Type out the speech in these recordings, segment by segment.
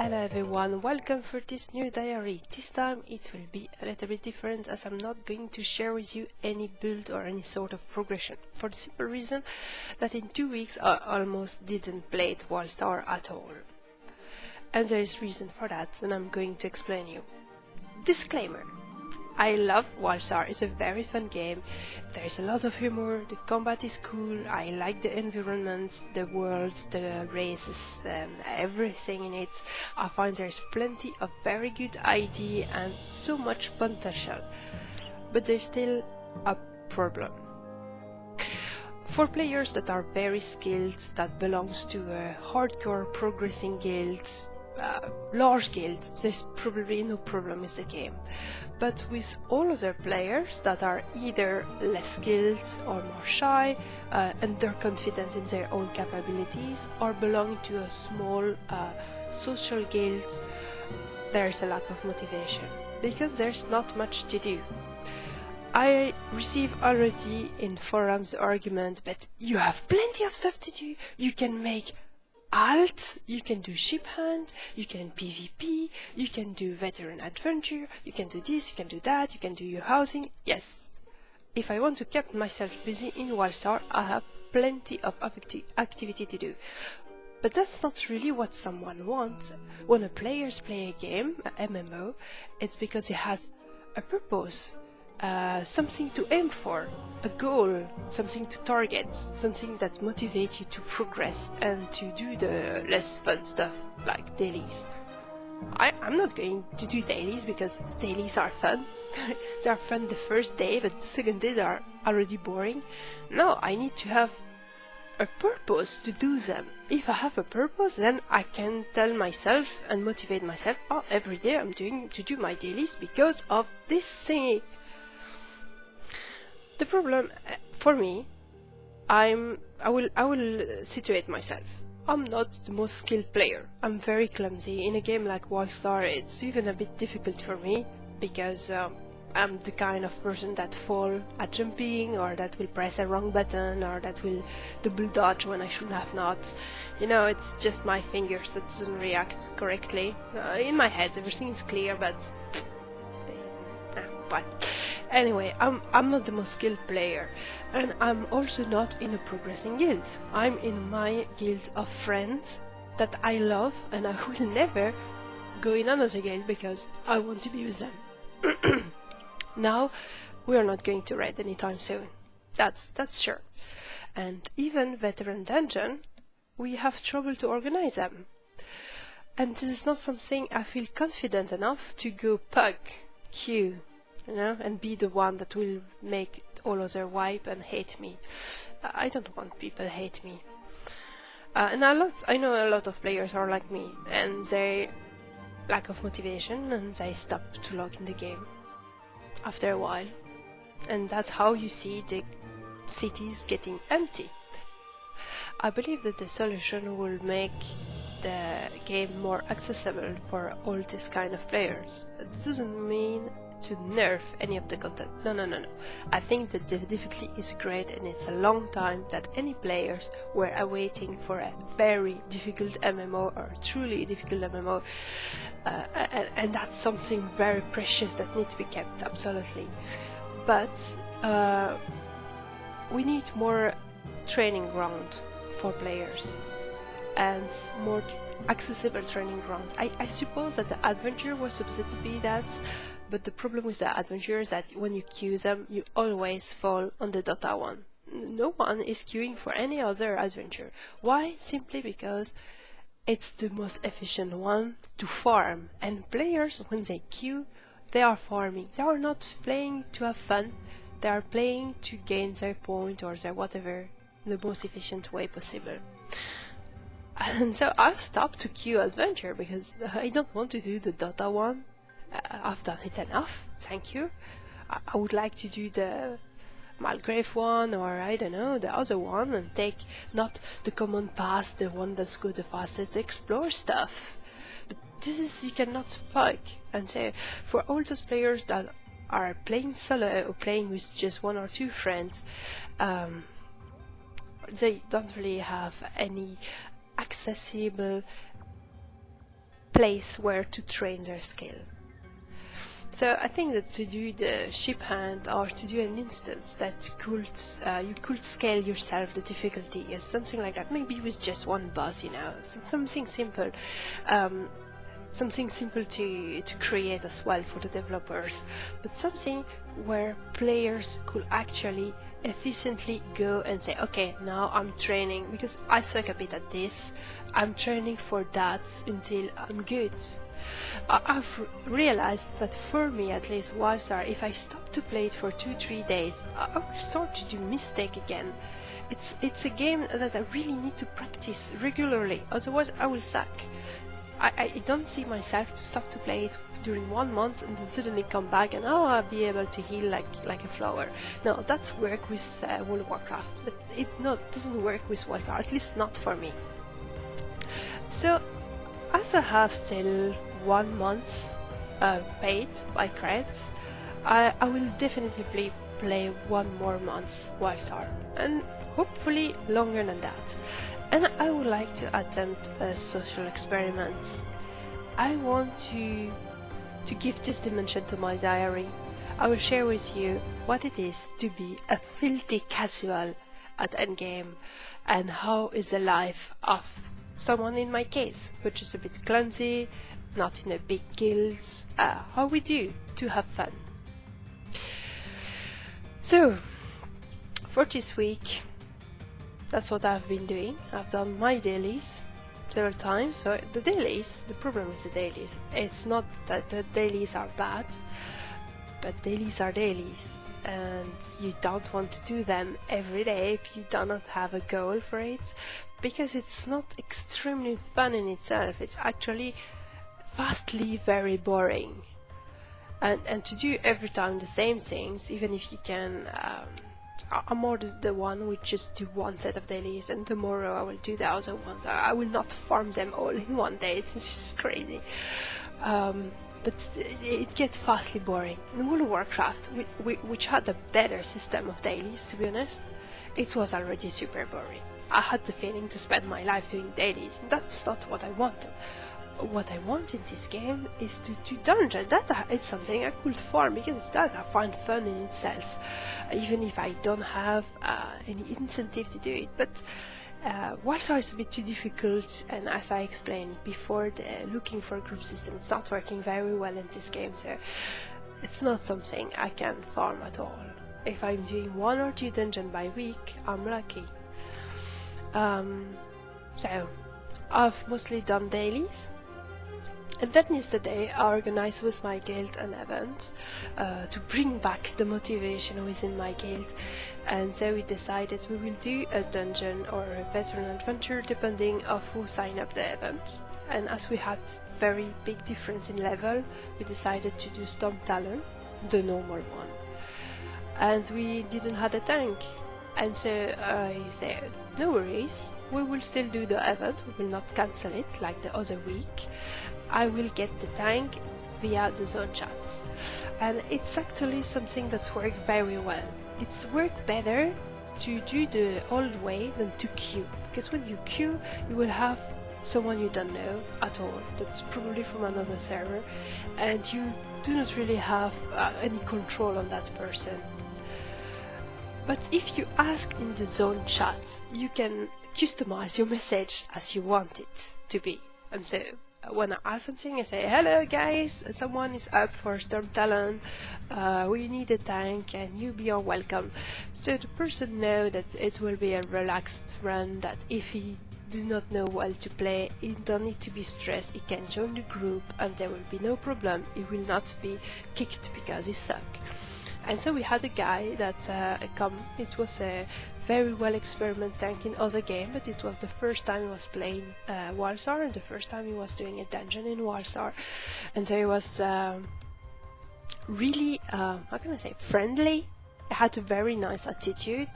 Hello everyone, welcome for this new diary. This time it will be a little bit different as I'm not going to share with you any build or any sort of progression. For the simple reason that in 2 weeks I almost didn't play Wildstar at all. And there is reason for that and I'm going to explain you. Disclaimer. I love Wildstar, it's a very fun game, there's a lot of humor, the combat is cool, I like the environment, the worlds, the races and everything in it. I find there's plenty of very good idea and so much potential. But there's still a problem. For players that are very skilled, that belongs to a hardcore progressing guild, large guild, there's probably no problem with the game. But with all other players that are either less skilled or more shy, underconfident in their own capabilities, or belong to a small social guild, there's a lack of motivation, because there's not much to do. I receive already in forums the argument, but you have plenty of stuff to do, you can make alt, you can do ship hunt, you can PvP, you can do veteran adventure, you can do this, you can do that, you can do your housing. Yes, if I want to keep myself busy in Wildstar, I have plenty of activity to do. But that's not really what someone wants. When a players play a game, an MMO, it's because it has a purpose. Something to aim for, a goal, something to target, something that motivates you to progress and to do the less fun stuff like dailies. I'm not going to do dailies because dailies are fun. They are fun the first day, but the second day they are already boring. No, I need to have a purpose to do them. If I have a purpose, then I can tell myself and motivate myself, oh, every day I'm going to do my dailies because of this thing. The problem for me, I will situate myself. I'm not the most skilled player. I'm very clumsy. In a game like Wildstar, it's even a bit difficult for me because I'm the kind of person that fall at jumping, or that will press a wrong button, or that will double dodge when I should have not. You know, it's just my fingers that doesn't react correctly. In my head, everything is clear, but anyway, I'm not the most skilled player, and I'm also not in a progressing guild. I'm in my guild of friends that I love, and I will never go in another guild because I want to be with them. Now, we are not going to raid anytime soon. That's sure. And even veteran dungeon, we have trouble to organize them. And this is not something I feel confident enough to go pug, queue, you know, and be the one that will make all other wipe and hate me. I don't want people to hate me. And I know a lot of players are like me, and they lack of motivation, and they stop to log in the game after a while. And that's how you see the cities getting empty. I believe that the solution will make the game more accessible for all this kind of players. It doesn't mean to nerf any of the content. No. I think that the difficulty is great, and it's a long time that any players were awaiting for a very difficult MMO or truly difficult MMO, and that's something very precious that needs to be kept, absolutely. But we need more training ground for players and more accessible training grounds. I suppose that the adventure was supposed to be that, but the problem with the adventure is that when you queue them, you always fall on the Dota one. No one is queuing for any other adventure. Why? Simply because it's the most efficient one to farm. And players, when they queue, they are farming. They are not playing to have fun. They are playing to gain their point or their whatever in the most efficient way possible. And so I've stopped to queue adventure because I don't want to do the Dota one. I've done it enough, thank you. I would like to do the Malgrave one, or I don't know, the other one, and take not the common path, the one that's go the fastest, explore stuff. But this is, you cannot spike. And say, for all those players that are playing solo or playing with just 1 or 2 friends, they don't really have any accessible place where to train their skill. So I think that to do the ship hand or to do an instance that could you could scale yourself the difficulty is something like that, maybe with just one boss, you know, something simple. Something simple to create as well for the developers, but something where players could actually efficiently go and say, okay, now I'm training because I suck a bit at this, I'm training for that until I'm good. I've realized that for me, at least, Wildstar, if I stop to play it for 2-3 days, I will start to do mistake again. It's a game that I really need to practice regularly, otherwise I will suck. I don't see myself to stop to play it during 1 month and then suddenly come back and I'll be able to heal like a flower. No, that's work with World of Warcraft, but it doesn't work with Wildstar, at least not for me. So, as I have still 1 month paid by credits, I will definitely play 1 more month Wildstar, and hopefully longer than that. And I would like to attempt a social experiment. I want to give this dimension to my diary. I will share with you what it is to be a filthy casual at endgame, and how is the life of someone in my case, which is a bit clumsy, not in a big guild, how we do to have fun. So, for this week, that's what I've been doing. I've done my dailies several times. So the dailies, the problem with the dailies, it's not that the dailies are bad, but dailies are dailies, and you don't want to do them every day if you do not have a goal for it, because it's not extremely fun in itself. It's actually vastly very boring, and to do every time the same things, even if you can. I'm more the one who just do one set of dailies, and tomorrow I will do the other one. I will not farm them all in one day. It's just crazy. But it gets vastly boring. In World of Warcraft, which had a better system of dailies, to be honest, it was already super boring. I had the feeling to spend my life doing dailies, and that's not what I wanted. What I want in this game is to do dungeons. That is something I could farm, because that I find fun in itself, even if I don't have any incentive to do it. But Wildstar is a bit too difficult, and as I explained before, the looking for a group system is not working very well in this game, so it's not something I can farm at all. If I'm doing 1 or 2 dungeons by week, I'm lucky. So I've mostly done dailies. And then yesterday I organized with my guild an event to bring back the motivation within my guild, and so we decided we will do a dungeon or a veteran adventure depending of who signed up the event. And as we had very big difference in level, we decided to do Storm Talon, the normal one. And we didn't have a tank, and so I said, no worries, we will still do the event, we will not cancel it like the other week. I will get the tank via the zone chat, and it's actually something that's worked very well. It's worked better to do the old way than to queue, because when you queue you will have someone you don't know at all, that's probably from another server, and you do not really have any control on that person. But if you ask in the zone chat, you can customize your message as you want it to be. And so when I ask something, I say, hello guys, someone is up for Storm Talon, we need a tank and you are welcome. So the person knows that it will be a relaxed run, that if he do not know well to play, he don't need to be stressed, he can join the group and there will be no problem, he will not be kicked because he suck. And so we had a guy that it was a very well experiment tank in other game, but it was the first time he was playing Wildstar and the first time he was doing a dungeon in Wildstar. And so he was really, how can I say, friendly. He had a very nice attitude,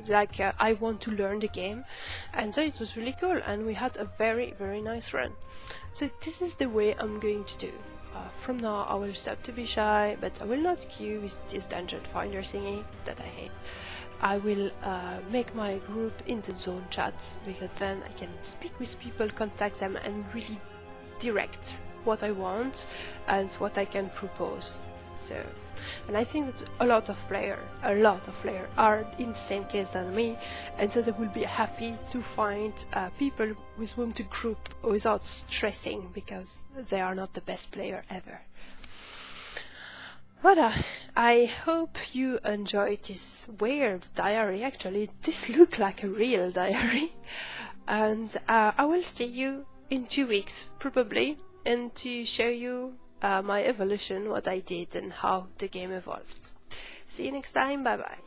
like I want to learn the game, and so it was really cool, and we had a very, very nice run. So this is the way I'm going to do. From now I will stop to be shy, but I will not queue with this dungeon finder thingy that I hate. I will make my group in the zone chat, because then I can speak with people, contact them, and really direct what I want and what I can propose. So, and I think that a lot of players are in the same case than me, and so they will be happy to find people with whom to group without stressing because they are not the best player ever. Voilà, I hope you enjoyed this weird diary. Actually, this looks like a real diary. And I will see you in 2 weeks, probably, and to show you my evolution, what I did and how the game evolved. See you next time, bye bye.